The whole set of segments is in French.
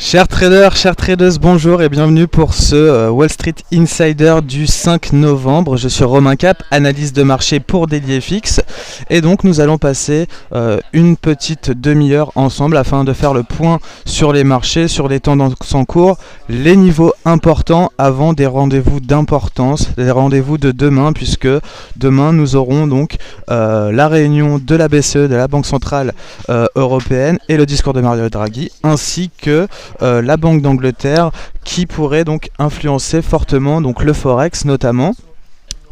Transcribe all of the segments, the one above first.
Chers traders, chères tradeuses, bonjour et bienvenue pour ce Wall Street Insider du 5 novembre. Je suis Romain Cap, analyste de marché pour DailyFX, et donc nous allons passer une petite demi-heure ensemble afin de faire le point sur les marchés, sur les tendances en cours, les niveaux importants avant des rendez-vous d'importance, les rendez-vous de demain, puisque demain nous aurons donc la réunion de la BCE, de la Banque Centrale Européenne, et le discours de Mario Draghi, ainsi que la Banque d'Angleterre, qui pourrait donc influencer fortement donc le Forex notamment.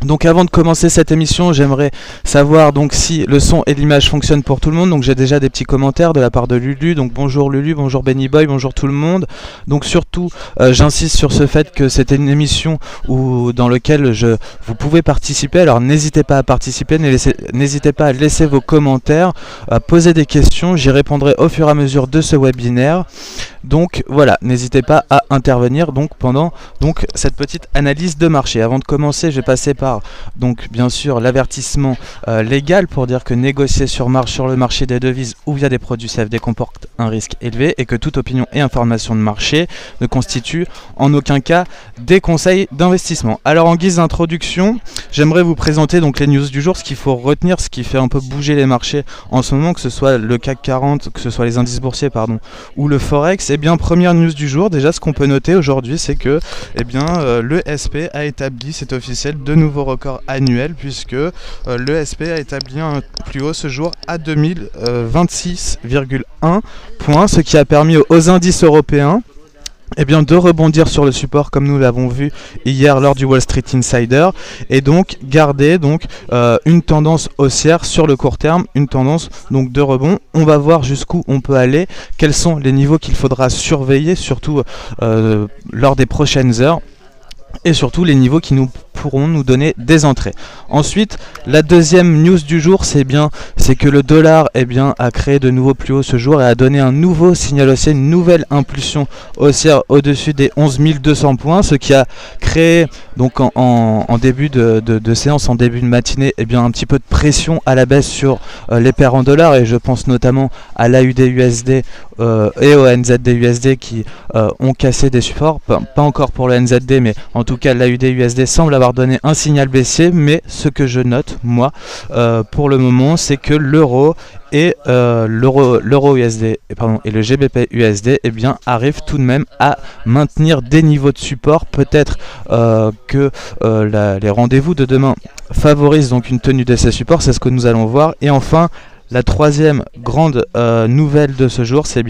Donc avant de commencer cette émission, j'aimerais savoir donc si le son et l'image fonctionnent pour tout le monde. Donc j'ai déjà des petits commentaires de la part de Lulu. Donc bonjour Lulu, bonjour Benny Boy, bonjour tout le monde. Donc surtout j'insiste sur ce fait que c'était une émission dans laquelle vous pouvez participer. Alors n'hésitez pas à participer, n'hésitez pas à laisser vos commentaires, à poser des questions. J'y répondrai au fur et à mesure de ce webinaire. Donc voilà, n'hésitez pas à intervenir donc pendant cette petite analyse de marché. Avant de commencer, je vais passer par donc bien sûr l'avertissement légal pour dire que négocier sur le marché des devises ou via des produits CFD comporte un risque élevé et que toute opinion et information de marché ne constitue en aucun cas des conseils d'investissement. Alors en guise d'introduction, j'aimerais vous présenter donc les news du jour, ce qu'il faut retenir, ce qui fait un peu bouger les marchés en ce moment, que ce soit le CAC 40, que ce soit les indices boursiers ou le Forex. Eh bien, première news du jour, déjà ce qu'on peut noter aujourd'hui, c'est que le SP a établi, c'est officiel, de nouveaux records annuels, puisque le SP a établi un plus haut ce jour à 2026,1 points, ce qui a permis aux indices européens de rebondir sur le support comme nous l'avons vu hier lors du Wall Street Insider, et donc garder une tendance haussière sur le court terme, une tendance donc de rebond. On va voir jusqu'où on peut aller, quels sont les niveaux qu'il faudra surveiller, surtout lors des prochaines heures, et surtout les niveaux qui pourront nous donner des entrées. Ensuite, la deuxième news du jour, c'est que le dollar a créé de nouveaux plus hauts ce jour et a donné un nouveau signal haussier, une nouvelle impulsion haussière au-dessus des 11 200 points, ce qui a créé donc en début de séance, en début de matinée, un petit peu de pression à la baisse sur les paires en dollars, et je pense notamment à l'AUD-USD et au NZD-USD qui ont cassé des supports, pas encore pour le NZD, mais en tout cas l'AUD-USD semble avoir donné un signal baissier. Mais ce que je note moi pour le moment, c'est que l'euro et l'euro USD et le GBP USD arrivent tout de même à maintenir des niveaux de support. Peut-être que les rendez-vous de demain favorisent donc une tenue de ces supports, c'est ce que nous allons voir. Et enfin, la troisième grande nouvelle de ce jour, c'est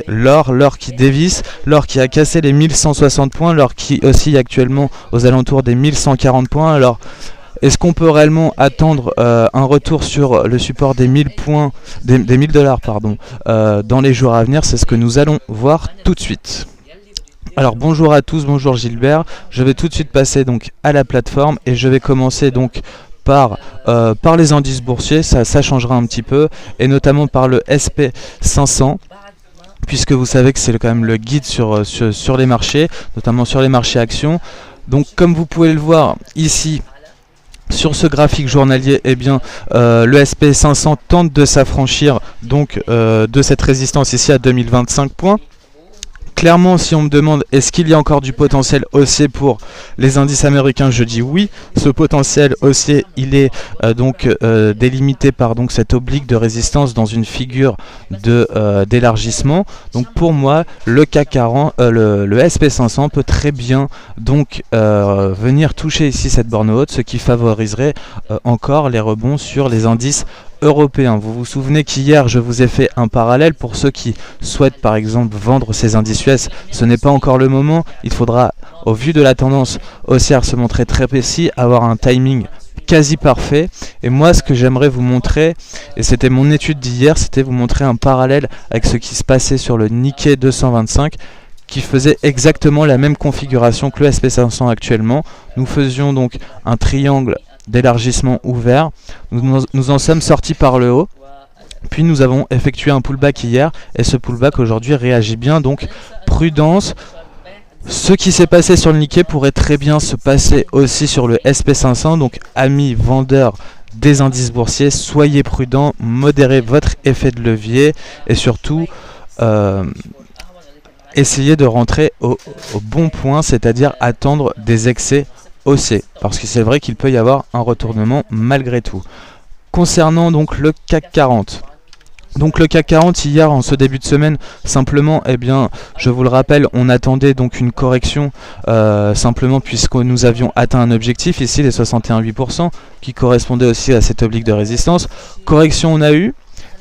l'or qui dévisse, l'or qui a cassé les 1160 points, l'or qui oscille actuellement aux alentours des 1140 points. Alors, est-ce qu'on peut réellement attendre un retour sur le support des 1000 points, des 1000 dollars dans les jours à venir? C'est ce que nous allons voir tout de suite. Alors bonjour à tous, bonjour Gilbert. Je vais tout de suite passer donc à la plateforme et je vais commencer donc par les indices boursiers, ça changera un petit peu, et notamment par le SP500, puisque vous savez que c'est quand même le guide sur les marchés, notamment sur les marchés actions. Donc comme vous pouvez le voir ici sur ce graphique journalier, le SP500 tente de s'affranchir donc de cette résistance ici à 2025 points. Clairement, si on me demande est-ce qu'il y a encore du potentiel haussier pour les indices américains, je dis oui. Ce potentiel haussier, il est délimité par cette oblique de résistance dans une figure d'élargissement. Donc pour moi, le CAC 40, le SP500 peut très bien venir toucher ici cette borne haute, ce qui favoriserait encore les rebonds sur les indices européens. Vous vous souvenez qu'hier je vous ai fait un parallèle pour ceux qui souhaitent par exemple vendre ces indices US. Ce n'est pas encore le moment, il faudra au vu de la tendance haussière se montrer très précis, avoir un timing quasi parfait. Et moi ce que j'aimerais vous montrer, et c'était mon étude d'hier, c'était vous montrer un parallèle avec ce qui se passait sur le Nikkei 225 qui faisait exactement la même configuration que le SP500 actuellement. Nous faisions donc un triangle d'élargissement ouvert, nous en sommes sortis par le haut, puis nous avons effectué un pullback hier, et ce pullback aujourd'hui réagit bien, donc prudence. Ce qui s'est passé sur le Nikkei pourrait très bien se passer aussi sur le SP500, donc amis vendeurs des indices boursiers. Soyez prudents, modérez votre effet de levier et surtout essayez de rentrer au bon point, c'est-à-dire attendre des excès haussiers, parce que c'est vrai qu'il peut y avoir un retournement malgré tout. Concernant donc le CAC 40. Donc le CAC 40 hier en ce début de semaine, simplement, eh bien, je vous le rappelle, on attendait donc une correction simplement puisque nous avions atteint un objectif ici, les 61,8%, qui correspondait aussi à cette oblique de résistance. Correction on a eu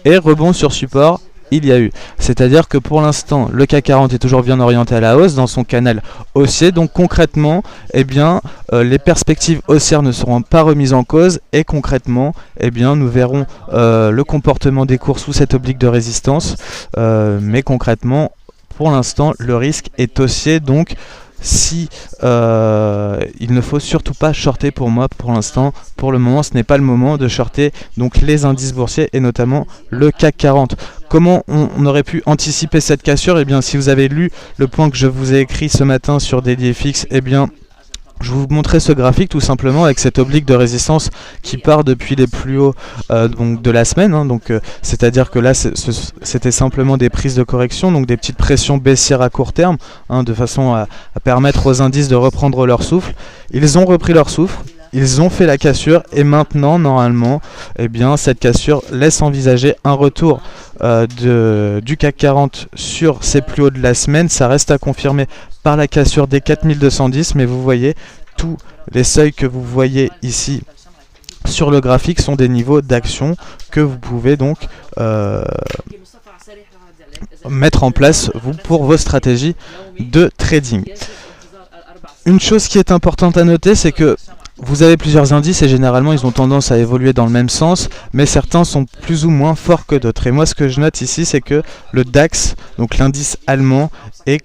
et rebond sur support. Il y a eu. C'est-à-dire que pour l'instant, le CAC 40 est toujours bien orienté à la hausse dans son canal haussier. Donc concrètement, eh bien, les perspectives haussières ne seront pas remises en cause. Et concrètement, eh bien, nous verrons le comportement des cours sous cette oblique de résistance. Mais concrètement, pour l'instant, le risque est haussier. Donc, si il ne faut surtout pas shorter pour moi pour l'instant. Pour le moment, ce n'est pas le moment de shorter donc les indices boursiers et notamment le CAC 40. Comment on aurait pu anticiper cette cassure? Eh bien, si vous avez lu le point que je vous ai écrit ce matin sur DailyFX, eh bien, je vous montrer ce graphique tout simplement avec cette oblique de résistance qui part depuis les plus hauts donc de la semaine, hein, c'est-à-dire que là c'était simplement des prises de correction, donc des petites pressions baissières à court terme, hein, de façon à permettre aux indices de reprendre leur souffle. Ils ont repris leur souffle, ils ont fait la cassure et maintenant normalement eh bien, cette cassure laisse envisager un retour du CAC 40 sur ses plus hauts de la semaine. Ça reste à confirmer par la cassure des 4210, mais vous voyez tous les seuils que vous voyez ici sur le graphique sont des niveaux d'action que vous pouvez donc mettre en place pour vos stratégies de trading. Une chose qui est importante à noter, c'est que vous avez plusieurs indices et généralement ils ont tendance à évoluer dans le même sens, mais certains sont plus ou moins forts que d'autres. Et moi ce que je note ici, c'est que le DAX, donc l'indice allemand, est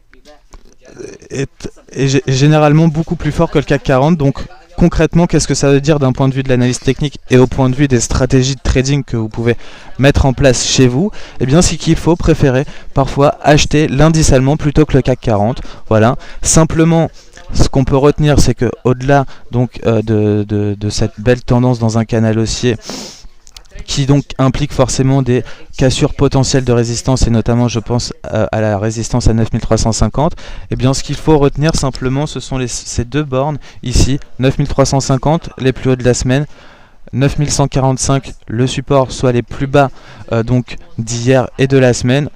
généralement beaucoup plus fort que le CAC 40. Donc concrètement, qu'est-ce que ça veut dire d'un point de vue de l'analyse technique et au point de vue des stratégies de trading que vous pouvez mettre en place chez vous? Eh bien, c'est qu'il faut préférer parfois acheter l'indice allemand plutôt que le CAC 40. Voilà, simplement. Ce qu'on peut retenir, c'est que au-delà donc de cette belle tendance dans un canal haussier, qui donc implique forcément des cassures potentielles de résistance, et notamment je pense à la résistance à 9350, et bien ce qu'il faut retenir simplement, ce sont ces deux bornes ici, 9350, les plus hauts de la semaine, 9145, le support, soit les plus bas donc d'hier et de la semaine.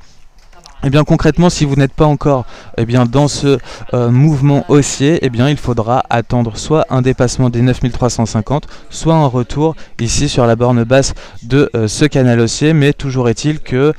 Et bien concrètement, si vous n'êtes pas encore dans ce mouvement haussier, il faudra attendre soit un dépassement des 9350, soit un retour ici sur la borne basse de ce canal haussier. Mais toujours est-il que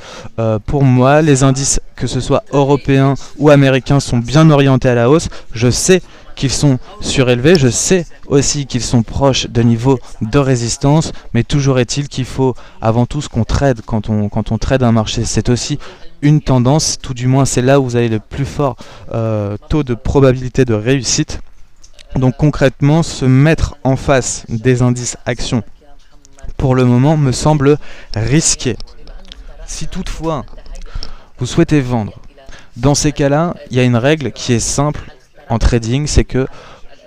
pour moi, les indices, que ce soit européens ou américains, sont bien orientés à la hausse. Je sais qu'ils sont surélevés, je sais aussi qu'ils sont proches de niveaux de résistance, mais toujours est-il qu'il faut avant tout ce qu'on trade quand on trade un marché, c'est aussi une tendance, tout du moins c'est là où vous avez le plus fort taux de probabilité de réussite. Donc concrètement, se mettre en face des indices actions pour le moment me semble risqué. Si toutefois vous souhaitez vendre, dans ces cas-là, il y a une règle qui est simple en trading, c'est que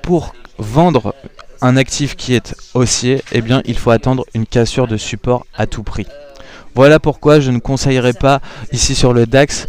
pour vendre un actif qui est haussier, il faut attendre une cassure de support à tout prix. Voilà pourquoi je ne conseillerais pas ici sur le DAX,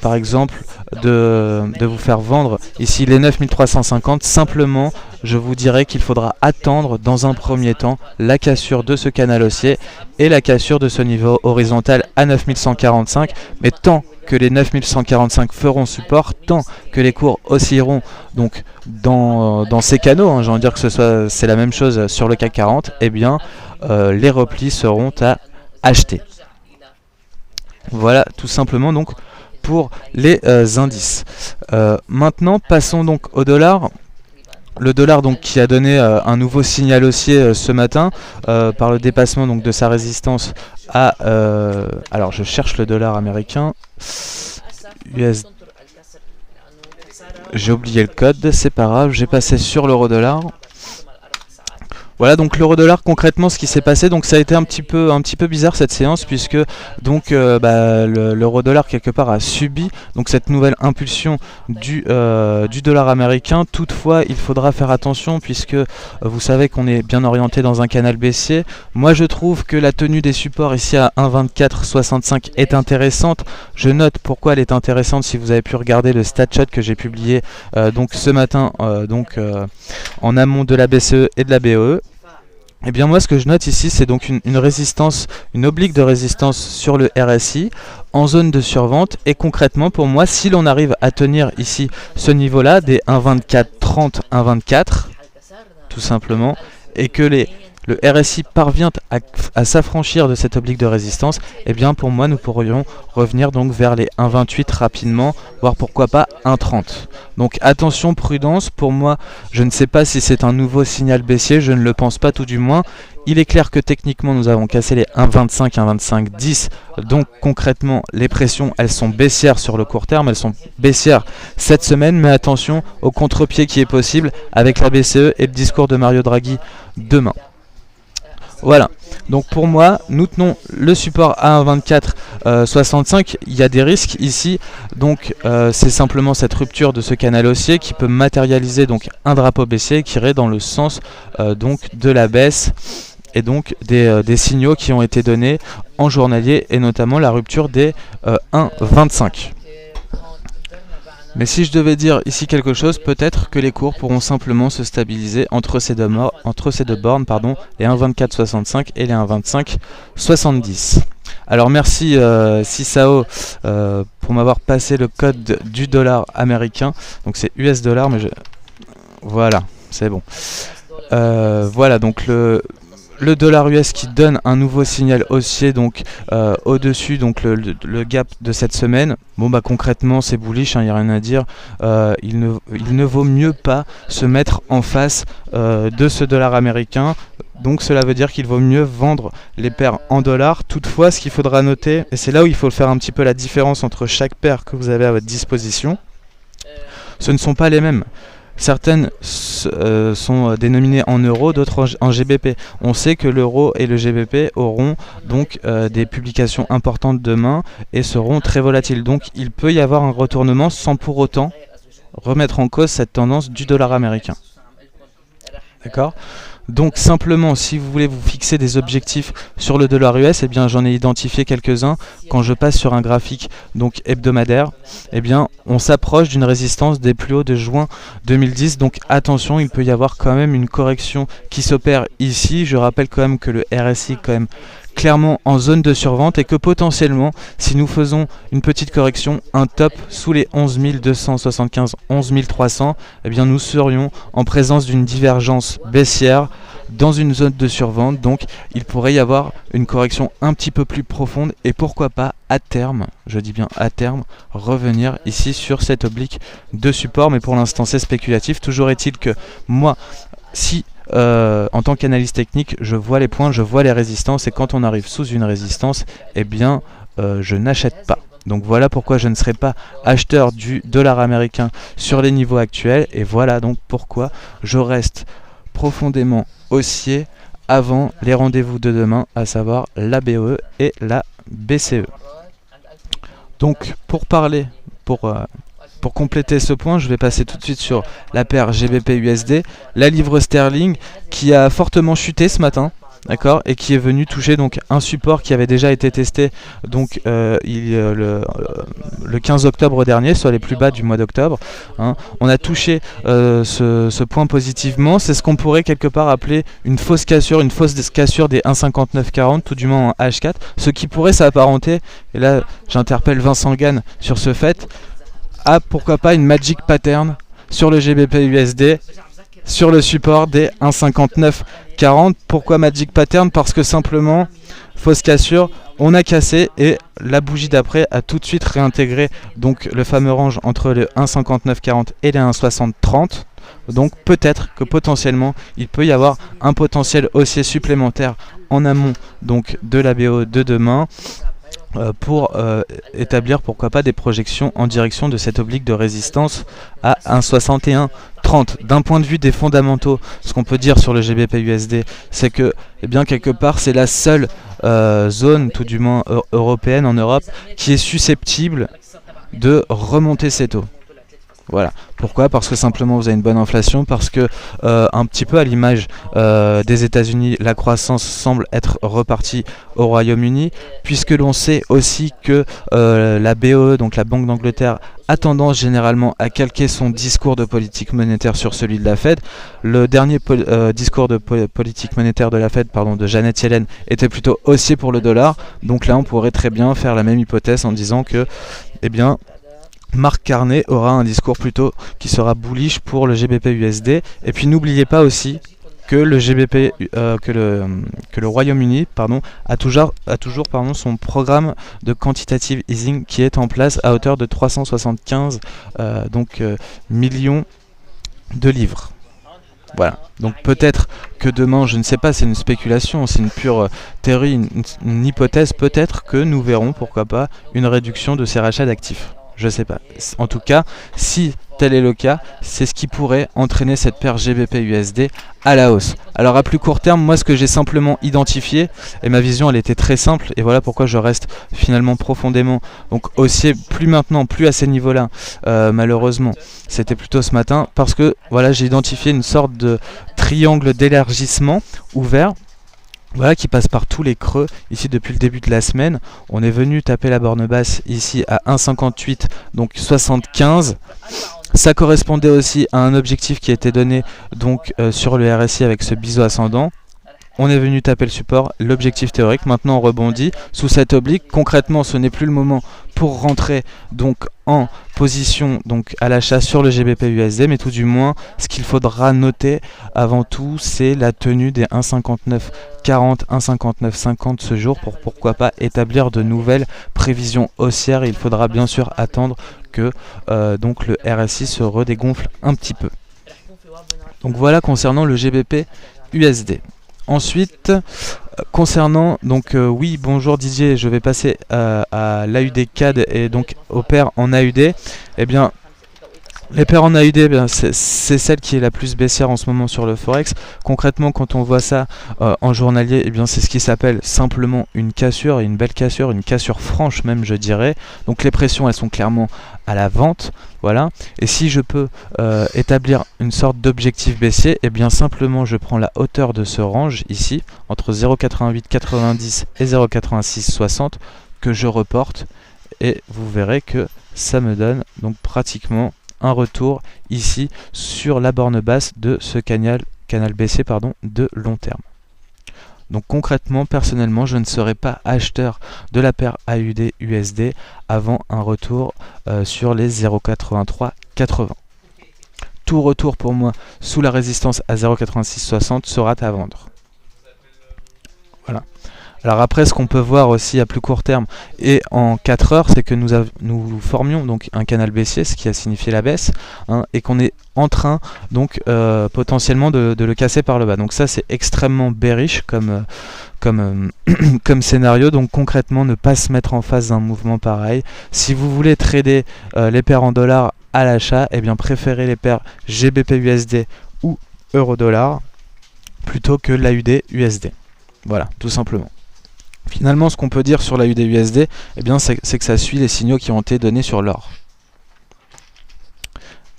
par exemple, de vous faire vendre ici les 9350. Simplement, je vous dirais qu'il faudra attendre dans un premier temps la cassure de ce canal haussier et la cassure de ce niveau horizontal à 9145. Mais tant que les 9145 feront support, tant que les cours oscilleront donc dans ces canaux, j'ai envie de dire que c'est la même chose sur le CAC 40, les replis seront à acheter. Voilà tout simplement donc pour les indices. Maintenant passons donc au dollar. Le dollar donc qui a donné un nouveau signal haussier ce matin par le dépassement donc de sa résistance à alors je cherche le dollar américain US. J'ai oublié le code, c'est pas grave, j'ai passé sur l'euro dollar. Voilà donc l'euro-dollar concrètement ce qui s'est passé, donc ça a été un petit peu bizarre cette séance puisque donc l'euro-dollar quelque part a subi donc cette nouvelle impulsion du dollar américain. Toutefois il faudra faire attention puisque vous savez qu'on est bien orienté dans un canal baissier. Moi je trouve que la tenue des supports ici à 1,2465 est intéressante. Je note pourquoi elle est intéressante si vous avez pu regarder le StatShot que j'ai publié donc ce matin en amont de la BCE et de la BOE. Et bien moi ce que je note ici c'est donc une résistance, une oblique de résistance sur le RSI en zone de survente, et concrètement pour moi si l'on arrive à tenir ici ce niveau là des 1,2430, 1,24 tout simplement, et que le RSI parvient à s'affranchir de cette oblique de résistance, et bien pour moi nous pourrions revenir donc vers les 1,28 rapidement, voire pourquoi pas 1,30. Donc attention, prudence, pour moi je ne sais pas si c'est un nouveau signal baissier, je ne le pense pas tout du moins. Il est clair que techniquement nous avons cassé les 1,25, 1,25, 10, donc concrètement les pressions elles sont baissières sur le court terme, elles sont baissières cette semaine, mais attention au contre-pied qui est possible avec la BCE et le discours de Mario Draghi demain. Voilà, donc pour moi, nous tenons le support à 1,2465. Il y a des risques ici, donc c'est simplement cette rupture de ce canal haussier qui peut matérialiser donc un drapeau baissier qui irait dans le sens donc de la baisse, et donc des signaux qui ont été donnés en journalier, et notamment la rupture des 1,25. Mais si je devais dire ici quelque chose, peut-être que les cours pourront simplement se stabiliser entre ces deux bornes, les 1,2465 et les 1,2570. Alors merci Sisao pour m'avoir passé le code du dollar américain. Donc c'est US dollar, mais voilà, c'est bon. Voilà donc le dollar US qui donne un nouveau signal haussier donc au-dessus donc le gap de cette semaine. Bon bah concrètement c'est bullish, il n'y a rien à dire. Il ne vaut mieux pas se mettre en face de ce dollar américain. Donc cela veut dire qu'il vaut mieux vendre les paires en dollars. Toutefois ce qu'il faudra noter, et c'est là où il faut faire un petit peu la différence entre chaque paire que vous avez à votre disposition, ce ne sont pas les mêmes. Certaines sont dénominées en euros, d'autres en GBP. On sait que l'euro et le GBP auront donc des publications importantes demain et seront très volatiles. Donc il peut y avoir un retournement sans pour autant remettre en cause cette tendance du dollar américain. D'accord ? Donc simplement, si vous voulez vous fixer des objectifs sur le dollar US, eh bien j'en ai identifié quelques-uns. Quand je passe sur un graphique donc hebdomadaire, eh bien on s'approche d'une résistance des plus hauts de juin 2010. Donc attention, il peut y avoir quand même une correction qui s'opère ici. Je rappelle quand même que le RSI quand même clairement en zone de survente, et que potentiellement si nous faisons une petite correction, un top sous les 11 275, 11 300, eh bien nous serions en présence d'une divergence baissière dans une zone de survente. Donc il pourrait y avoir une correction un petit peu plus profonde, et pourquoi pas à terme, je dis bien à terme, revenir ici sur cette oblique de support. Mais pour l'instant c'est spéculatif. Toujours est-il que moi, si en tant qu'analyste technique, je vois les points, je vois les résistances, et quand on arrive sous une résistance, eh bien je n'achète pas. Donc voilà pourquoi je ne serai pas acheteur du dollar américain sur les niveaux actuels, et voilà donc pourquoi je reste profondément haussier avant les rendez-vous de demain, à savoir la BOE et la BCE. Donc pour compléter ce point, je vais passer tout de suite sur la paire GBP-USD, la livre sterling qui a fortement chuté ce matin, d'accord, et qui est venu toucher donc un support qui avait déjà été testé donc le 15 octobre dernier, soit les plus bas du mois d'octobre. On a touché ce point positivement. C'est ce qu'on pourrait quelque part appeler une fausse cassure des 1,5940, tout du moins en H4, ce qui pourrait s'apparenter, et là j'interpelle Vincent Gann sur ce fait, à pourquoi pas une magic pattern sur le GBP USD sur le support des 1,5940. Pourquoi magic pattern? Parce que simplement, fausse cassure, on a cassé et la bougie d'après a tout de suite réintégré donc le fameux range entre le 1,5940 et les 1,6030. Donc peut-être que potentiellement il peut y avoir un potentiel haussier supplémentaire en amont donc de la BO de demain, pour établir pourquoi pas des projections en direction de cette oblique de résistance à 1,6130. 30. D'un point de vue des fondamentaux, ce qu'on peut dire sur le GBP USD, c'est que, eh bien, quelque part, c'est la seule zone, tout du moins européenne en Europe, qui est susceptible de remonter ses taux. Voilà. Pourquoi? Parce que simplement vous avez une bonne inflation, parce que un petit peu à l'image des États-Unis, la croissance semble être repartie au Royaume-Uni, puisque l'on sait aussi que la BOE, donc la Banque d'Angleterre, a tendance généralement à calquer son discours de politique monétaire sur celui de la Fed. Le dernier discours de politique monétaire de la Fed, de Janet Yellen, était plutôt haussier pour le dollar. Donc là, on pourrait très bien faire la même hypothèse en disant que, eh bien, Mark Carney aura un discours plutôt qui sera bullish pour le GBP USD. Et puis n'oubliez pas aussi que le GBP, que le Royaume-Uni a toujours son programme de quantitative easing qui est en place à hauteur de 375 millions de livres. Voilà, donc peut-être que demain, je ne sais pas, c'est une spéculation, c'est une pure théorie, une hypothèse, peut-être que nous verrons, pourquoi pas, une réduction de ces rachats d'actifs. Je sais pas. En tout cas, si tel est le cas, c'est ce qui pourrait entraîner cette paire GBP-USD à la hausse. Alors à plus court terme, moi ce que j'ai simplement identifié, et ma vision elle était très simple, et voilà pourquoi je reste finalement profondément donc haussier, plus maintenant, plus à ces niveaux-là, malheureusement. C'était plutôt ce matin, parce que voilà, j'ai identifié une sorte de triangle d'élargissement ouvert. Voilà, qui passe par tous les creux ici depuis le début de la semaine. On est venu taper la borne basse ici à 1,58, donc 75. Ça correspondait aussi à un objectif qui a été donné donc sur le RSI avec ce biseau ascendant. On est venu taper le support, l'objectif théorique. Maintenant on rebondit sous cette oblique. Concrètement, ce n'est plus le moment pour rentrer donc en position donc à l'achat sur le GBP USD, mais tout du moins ce qu'il faudra noter avant tout, c'est la tenue des 1,5940, 1,5950 ce jour pour pourquoi pas établir de nouvelles prévisions haussières. Il faudra bien sûr attendre que donc le RSI se redégonfle un petit peu. Donc voilà concernant le GBP USD. Ensuite, concernant, donc oui, bonjour Didier, je vais passer à l'AUD CAD et donc aux paires en AUD. Eh bien, les paires en AUD, c'est celle qui est la plus baissière en ce moment sur le Forex. Concrètement, quand on voit ça en journalier, eh bien c'est ce qui s'appelle simplement une cassure, et une belle cassure, une cassure franche même, je dirais. Donc les pressions, elles sont clairement à la vente, voilà. Et si je peux établir une sorte d'objectif baissier, eh bien simplement je prends la hauteur de ce range ici, entre 0,8890 et 0,8660 que je reporte, et vous verrez que ça me donne donc pratiquement un retour ici sur la borne basse de ce canal baissier de long terme. Donc concrètement, personnellement, je ne serai pas acheteur de la paire AUD USD avant un retour sur les 0,8380. Tout retour pour moi sous la résistance à 0,8660 sera à vendre. Voilà. Alors après, ce qu'on peut voir aussi à plus court terme et en 4 heures, c'est que nous formions donc un canal baissier, ce qui a signifié la baisse, hein, et qu'on est en train donc potentiellement de le casser par le bas. Donc ça, c'est extrêmement bearish comme scénario. Donc concrètement, ne pas se mettre en face d'un mouvement pareil. Si vous voulez trader les paires en dollars à l'achat, eh bien préférez les paires GBP USD ou euro dollar plutôt que l'AUD USD. Voilà, tout simplement. Finalement, ce qu'on peut dire sur l'AUD USD, eh bien, c'est que ça suit les signaux qui ont été donnés sur l'or.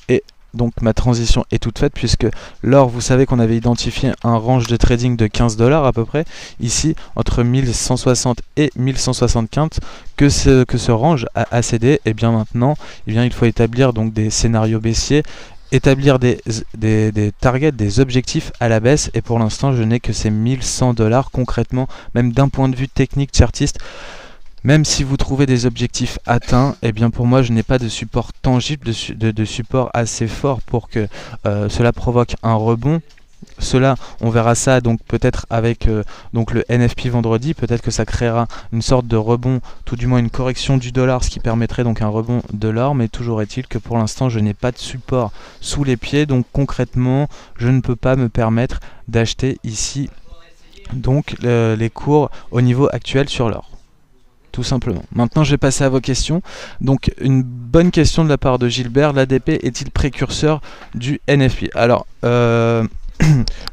Et donc ma transition est toute faite, puisque l'or, vous savez qu'on avait identifié un range de trading de 15 $ à peu près, ici entre 1160 et 1175, que ce range a cédé. Et bien maintenant, eh bien, il faut établir donc des scénarios baissiers, établir des targets, des objectifs à la baisse, et pour l'instant je n'ai que ces 1100 $ concrètement, même d'un point de vue technique chartiste. Même si vous trouvez des objectifs atteints, et bien pour moi je n'ai pas de support tangible, de support assez fort pour que cela provoque un rebond. Cela, on verra ça donc peut-être avec donc le NFP vendredi, peut-être que ça créera une sorte de rebond, tout du moins une correction du dollar, ce qui permettrait donc un rebond de l'or, mais toujours est-il que pour l'instant je n'ai pas de support sous les pieds, donc concrètement je ne peux pas me permettre d'acheter ici donc les cours au niveau actuel sur l'or. tout simplement. Maintenant, je vais passer à vos questions. Donc, une bonne question de la part de Gilbert. L'ADP est-il précurseur du NFP? Alors,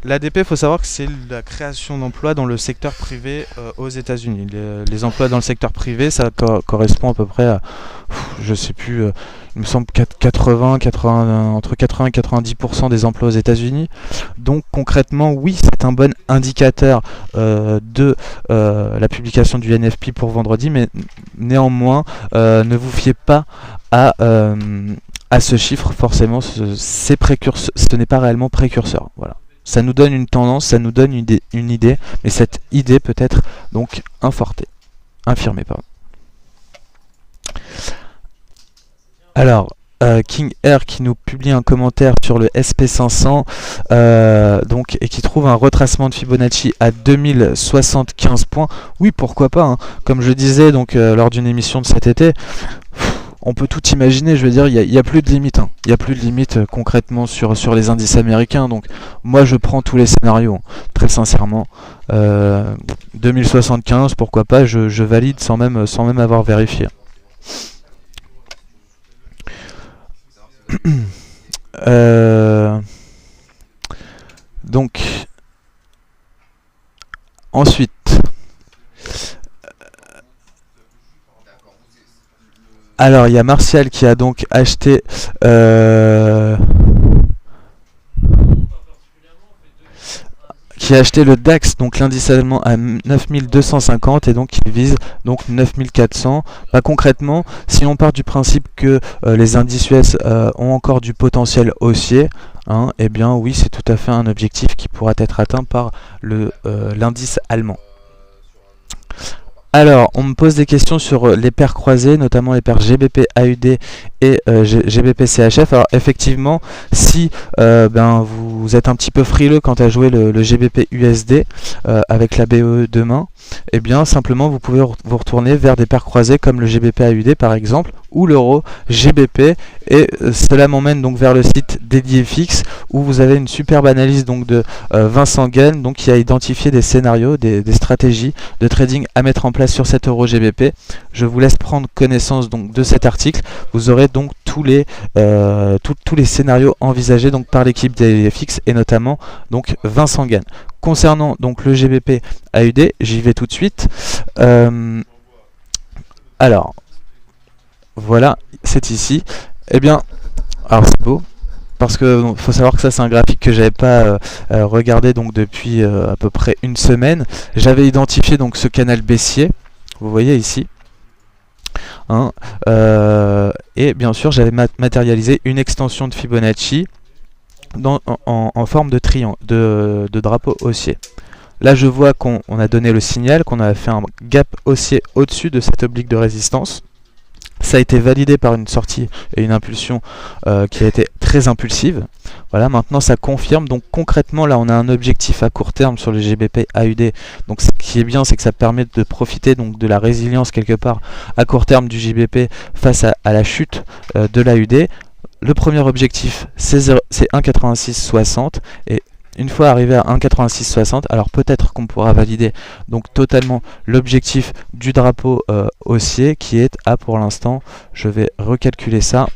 l'ADP, il faut savoir que c'est la création d'emplois dans le secteur privé aux États-Unis. Les emplois dans le secteur privé, ça correspond à peu près à, je sais plus, il me semble entre 80 et 90% des emplois aux États-Unis. Donc concrètement, oui, c'est un bon indicateur de la publication du NFP pour vendredi, mais néanmoins, ne vous fiez pas à ce chiffre. Forcément, ce n'est pas réellement précurseur. Voilà. Ça nous donne une tendance, ça nous donne une idée, mais cette idée peut être donc infirmée. Pardon. Alors, King Air qui nous publie un commentaire sur le SP500 donc, et qui trouve un retracement de Fibonacci à 2075 points. Oui, pourquoi pas, hein. Comme je disais donc, lors d'une émission de cet été, on peut tout imaginer, je veux dire, il n'y a plus de limite. Hein. Il n'y a plus de limite concrètement sur les indices américains. Donc moi je prends tous les scénarios, hein, très sincèrement. 2075, pourquoi pas, je valide sans même avoir vérifié. Donc ensuite alors il y a Martial qui a donc acheté le DAX, donc l'indice allemand à 9250 et donc il vise donc 9400. Bah, concrètement, si on part du principe que les indices US ont encore du potentiel haussier, hein, eh bien oui, c'est tout à fait un objectif qui pourra être atteint par l'indice allemand. Alors, on me pose des questions sur les paires croisées, notamment les paires GBP AUD et GBP CHF. Alors effectivement, si vous êtes un petit peu frileux quant à jouer le GBP USD avec la BE demain, eh bien simplement vous pouvez vous retourner vers des paires croisées comme le GBP AUD par exemple, ou l'euro GBP, et cela m'emmène donc vers le site DailyFX où vous avez une superbe analyse donc de Vincent Gaine, donc qui a identifié des scénarios, des stratégies de trading à mettre en place sur cet euro GBP. Je vous laisse prendre connaissance donc de cet article. Vous aurez donc tous les scénarios envisagés donc par l'équipe DailyFX et notamment donc Vincent Gaine. Concernant donc le GBP AUD, j'y vais tout de suite. Alors voilà, c'est ici. Eh bien, alors c'est beau, parce que faut savoir que ça c'est un graphique que j'avais pas regardé donc depuis à peu près une semaine. J'avais identifié donc ce canal baissier, vous voyez ici, hein, et bien sûr j'avais matérialisé une extension de Fibonacci en forme de triangle, de drapeau haussier. Là je vois qu'on a donné le signal, qu'on a fait un gap haussier au-dessus de cette oblique de résistance. Ça a été validé par une sortie et une impulsion qui a été très impulsive. Voilà, maintenant ça confirme. Donc concrètement, là on a un objectif à court terme sur le GBP AUD. Donc ce qui est bien, c'est que ça permet de profiter donc de la résilience quelque part à court terme du GBP face à la chute de l'AUD. Le premier objectif, c'est 1,8660 et une fois arrivé à 1,8660, alors peut-être qu'on pourra valider donc totalement l'objectif du drapeau haussier qui est à, pour l'instant, je vais recalculer ça.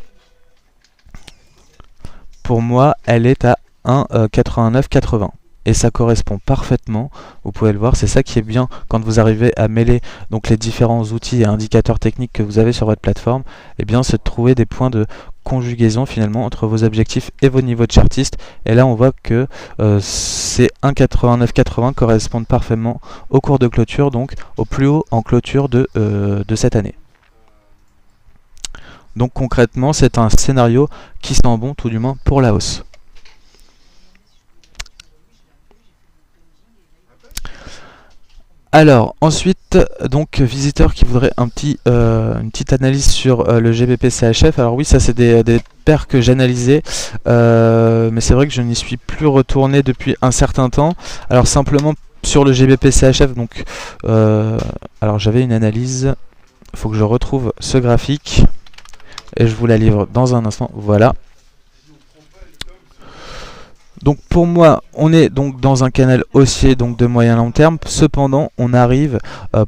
Pour moi, elle est à 1,8980. Et ça correspond parfaitement, vous pouvez le voir, c'est ça qui est bien quand vous arrivez à mêler donc les différents outils et indicateurs techniques que vous avez sur votre plateforme, et bien c'est de trouver des points de conjugaison finalement entre vos objectifs et vos niveaux de chartiste. Et là on voit que ces 1,8980 correspondent parfaitement au cours de clôture, donc au plus haut en clôture de cette année. Donc concrètement c'est un scénario qui sent bon, tout du moins pour la hausse. Alors ensuite, donc visiteur qui voudrait une petite analyse sur le GBP CHF. Alors oui, ça c'est des paires que j'analysais, mais c'est vrai que je n'y suis plus retourné depuis un certain temps. Alors simplement sur le GBP CHF, donc alors j'avais une analyse, il faut que je retrouve ce graphique et je vous la livre dans un instant. Voilà. Donc pour moi, on est donc dans un canal haussier donc de moyen long terme. Cependant, on arrive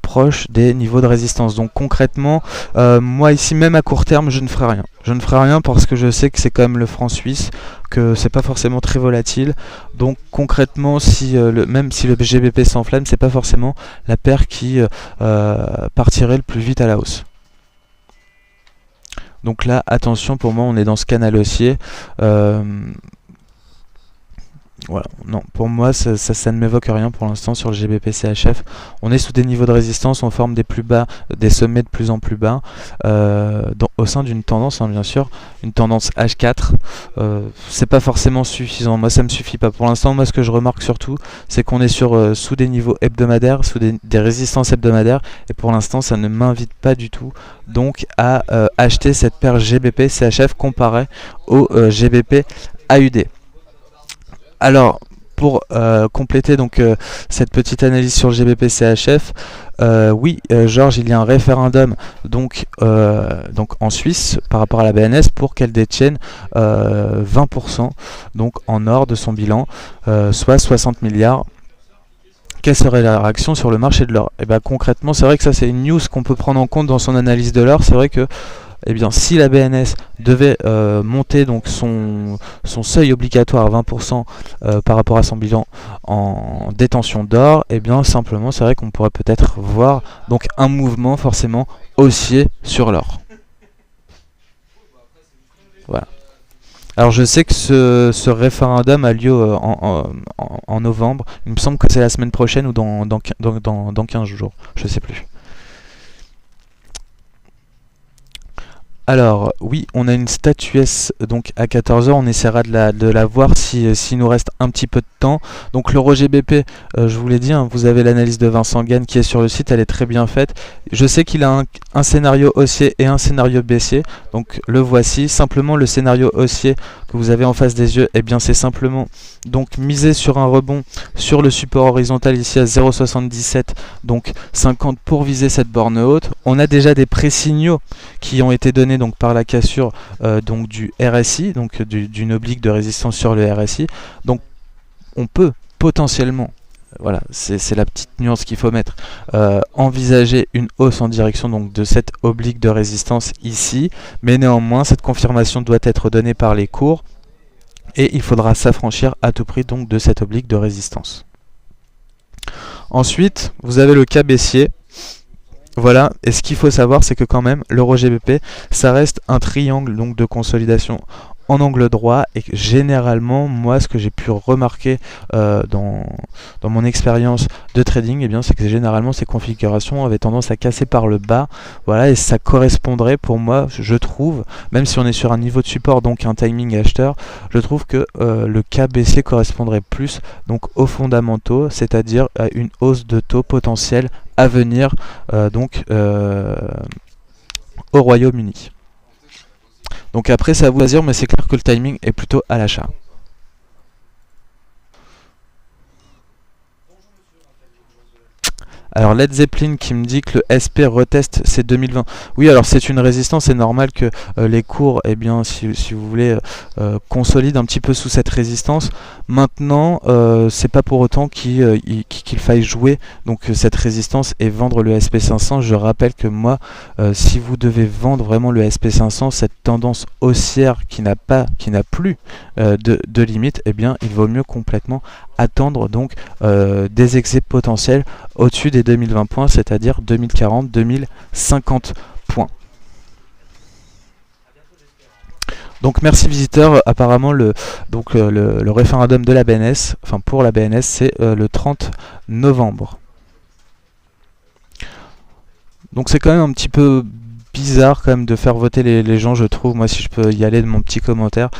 proche des niveaux de résistance. Donc concrètement, moi ici, même à court terme, je ne ferai rien. Je ne ferai rien parce que je sais que c'est quand même le franc suisse, que c'est pas forcément très volatile. Donc concrètement, même si le GBP s'enflamme, c'est pas forcément la paire qui partirait le plus vite à la hausse. Donc là, attention, pour moi, on est dans ce canal haussier. Voilà, non, pour moi ça ne m'évoque rien pour l'instant sur le GBP CHF. On est sous des niveaux de résistance, on forme des plus bas, des sommets de plus en plus bas, au sein d'une tendance, hein, bien sûr, une tendance H4. C'est pas forcément suffisant, moi ça me suffit pas. Pour l'instant, moi ce que je remarque surtout, c'est qu'on est sous des niveaux hebdomadaires, sous des résistances hebdomadaires, et pour l'instant ça ne m'invite pas du tout donc à acheter cette paire GBP CHF comparée au GBP AUD. Alors, pour compléter donc cette petite analyse sur le GBP CHF, oui, Georges, il y a un référendum donc en Suisse par rapport à la BNS pour qu'elle détienne 20% donc en or de son bilan, soit 60 milliards. Quelle serait la réaction sur le marché de l'or? Et bien concrètement, c'est vrai que ça c'est une news qu'on peut prendre en compte dans son analyse de l'or. C'est vrai que si la BNS devait monter donc son seuil obligatoire à 20% par rapport à son bilan en détention d'or, et bien simplement c'est vrai qu'on pourrait peut-être voir donc un mouvement forcément haussier sur l'or. Voilà. Alors je sais que ce référendum a lieu en novembre. Il me semble que c'est la semaine prochaine ou dans 15 jours. Je sais plus. Alors oui, on a une statuesse donc à 14h, on essaiera de la voir s'il nous reste un petit peu de temps. Donc l'euro GBP, je vous l'ai dit, hein, vous avez l'analyse de Vincent Gagne qui est sur le site, elle est très bien faite. Je sais qu'il a un scénario haussier et un scénario baissier, donc le voici. Simplement le scénario haussier que vous avez en face des yeux, eh bien c'est simplement donc miser sur un rebond sur le support horizontal ici à 0,77, donc 50 pour viser cette borne haute. On a déjà des pré-signaux qui ont été donnés donc par la cassure donc du RSI, donc d'une oblique de résistance sur le RSI. Donc on peut potentiellement, voilà, c'est la petite nuance qu'il faut mettre, envisager une hausse en direction donc de cette oblique de résistance ici, mais néanmoins cette confirmation doit être donnée par les cours et il faudra s'affranchir à tout prix donc de cette oblique de résistance. Ensuite, vous avez le cas baissier. Voilà, et ce qu'il faut savoir, c'est que quand même, l'euro GBP, ça reste un triangle donc de consolidation en angle droit, et que généralement, moi, ce que j'ai pu remarquer dans mon expérience de trading, eh bien, c'est que généralement, ces configurations avaient tendance à casser par le bas, voilà, et ça correspondrait pour moi, je trouve, même si on est sur un niveau de support, donc un timing acheteur, je trouve que le cas baissier correspondrait plus donc aux fondamentaux, c'est-à-dire à une hausse de taux potentielle à venir au Royaume-Uni. Donc après c'est à vous de choisir, mais c'est clair que le timing est plutôt à l'achat. Alors Led Zeppelin qui me dit que le SP reteste ses 2020. Oui, alors c'est une résistance, c'est normal que les cours, eh bien, si vous voulez, consolident un petit peu sous cette résistance. Maintenant, c'est pas pour autant qu'il faille jouer donc cette résistance et vendre le SP500. Je rappelle que moi, si vous devez vendre vraiment le SP500, cette tendance haussière qui n'a plus de limite, eh bien, il vaut mieux complètement attendre donc des excès potentiels au-dessus des 2020 points, c'est-à-dire 2040, 2050 points. Donc merci visiteurs, apparemment le référendum de la BNS, enfin pour la BNS, c'est le 30 novembre. Donc c'est quand même un petit peu bizarre quand même de faire voter les gens, je trouve, moi si je peux y aller de mon petit commentaire,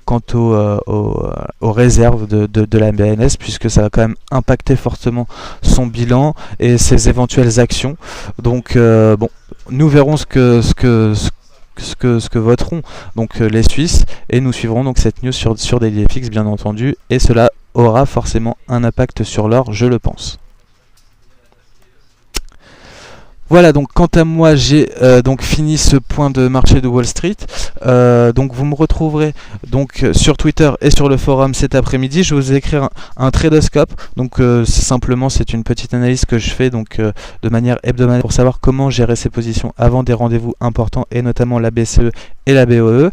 quant aux réserves de la BNS, puisque ça va quand même impacter fortement son bilan et ses éventuelles actions. Donc bon, nous verrons ce que voteront donc les Suisses, et nous suivrons donc cette news sur DailyFX bien entendu, et cela aura forcément un impact sur l'or, je le pense. Voilà, donc quant à moi, j'ai donc fini ce point de marché de Wall Street. Donc vous me retrouverez donc sur Twitter et sur le forum cet après-midi. Je vais vous écrire un tradoscope. Donc simplement, c'est une petite analyse que je fais donc de manière hebdomadaire pour savoir comment gérer ses positions avant des rendez-vous importants et notamment la BCE et la BOE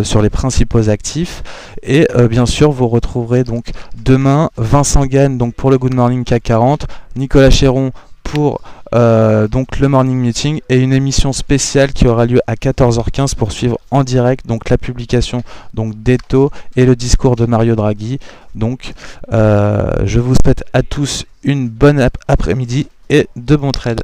sur les principaux actifs. Et bien sûr, vous retrouverez donc demain Vincent Gagne donc pour le Good Morning CAC 40, Nicolas Chéron pour donc le morning meeting et une émission spéciale qui aura lieu à 14h15 pour suivre en direct donc la publication donc des taux et le discours de Mario Draghi. Donc je vous souhaite à tous une bonne après-midi et de bons trades.